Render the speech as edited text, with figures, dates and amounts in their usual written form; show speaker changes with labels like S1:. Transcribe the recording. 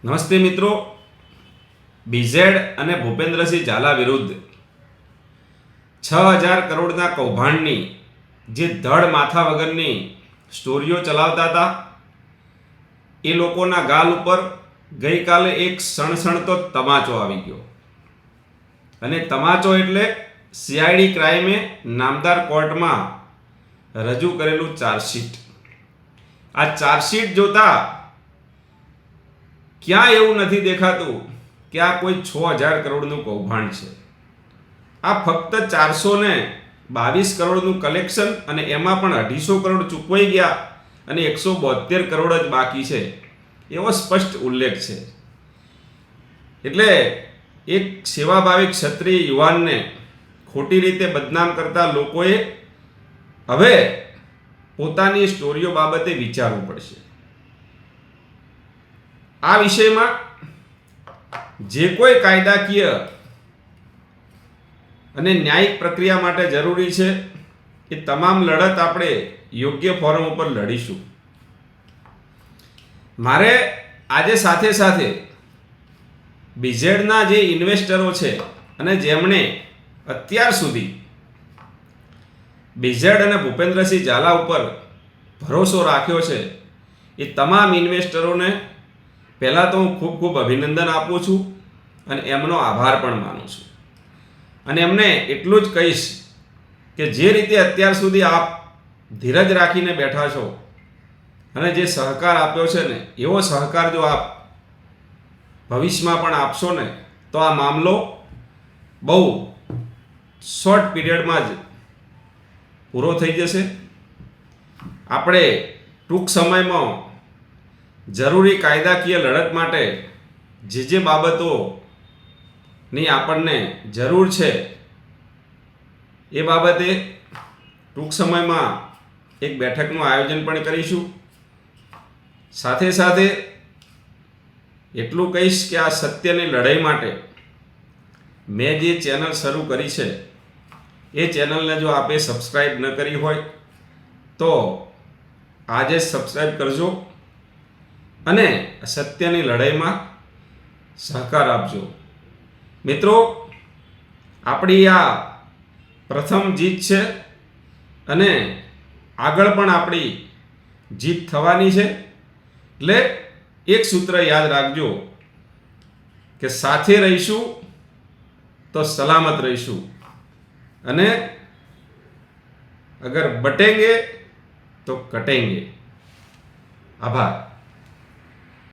S1: નમસ્તે મિત્રો, બીઝેડ અને ભૂપેન્દ્રસિંહ ઝાલા વિરુદ્ધ 6,000 કરોડના કૌભાંડની જે ધડ માથા વગરની સ્ટોરીઓ ચલાવતા હતા એ લોકોના ગાલ ઉપર ગઈકાલે એક સણસણતો તમાચો આવી ગયો. અને તમાચો એટલે સીઆઈડી ક્રાઇમે નામદાર કોર્ટમાં રજૂ કરેલું ચાર્જશીટ. આ ચાર્જશીટ જોતા ક્યાં એવું નથી દેખાતું કે આ કોઈ 6,000 કરોડનું કૌભાંડ છે. આ ફક્ત 422 કરોડનું કલેક્શન અને એમાં પણ 250 કરોડ ચૂકવાઈ ગયા અને 172 કરોડ જ બાકી છે એવો સ્પષ્ટ ઉલ્લેખ છે. એટલે એક સેવાભાવી ક્ષત્રિય યુવાનને ખોટી રીતે બદનામ કરતા લોકોએ હવે પોતાની સ્ટોરીઓ બાબતે વિચારવું પડશે. આ વિષયમાં જે કોઈ કાયદાકીય અને ન્યાયિક પ્રક્રિયા માટે જરૂરી છે એ તમામ લડત આપણે યોગ્ય ફોરમ ઉપર લડીશું. મારે આજે સાથે સાથે બીઝેડના જે ઇન્વેસ્ટરો છે અને જેમણે અત્યાર સુધી બીઝેડ અને ભૂપેન્દ્રસિંહ ઝાલા ઉપર ભરોસો રાખ્યો છે એ તમામ ઇન્વેસ્ટરોને પહેલાં તો હું ખૂબ ખૂબ અભિનંદન આપું છું અને એમનો આભાર પણ માનું છું. અને એમને એટલું જ કહીશ કે જે રીતે અત્યાર સુધી આપ ધીરજ રાખીને બેઠા છો અને જે સહકાર આપ્યો છે ને એવો સહકાર જો આપ ભવિષ્યમાં પણ આપશો ને તો આ મામલો બહુ શોર્ટ પીરિયડમાં જ પૂરો થઈ જશે. આપણે ટૂંક સમયમાં જરૂરી કાયદાકીય લડત માટે જે બાબતોની આપણને જરૂર છે એ બાબતે ટૂંક સમયમાં એક બેઠકનું આયોજન પણ કરીશું. સાથે સાથે એટલું કહીશ કે આ સત્યની લડાઈ માટે મેં જે ચેનલ શરૂ કરી છે એ ચેનલને જો આપે સબસ્ક્રાઈબ ન કરી હોય તો આજે સબસ્ક્રાઈબ કરજો અને સત્યની લડાઈમાં સહકાર આપજો. મિત્રો, આપણી આ પ્રથમ જીત છે અને આગળ પણ આપણી જીત થવાની છે. એટલે એક સૂત્ર યાદ રાખજો કે સાથે રહીશું તો સલામત રહીશું અને અગર બટેંગે તો કટેંગે. આભાર.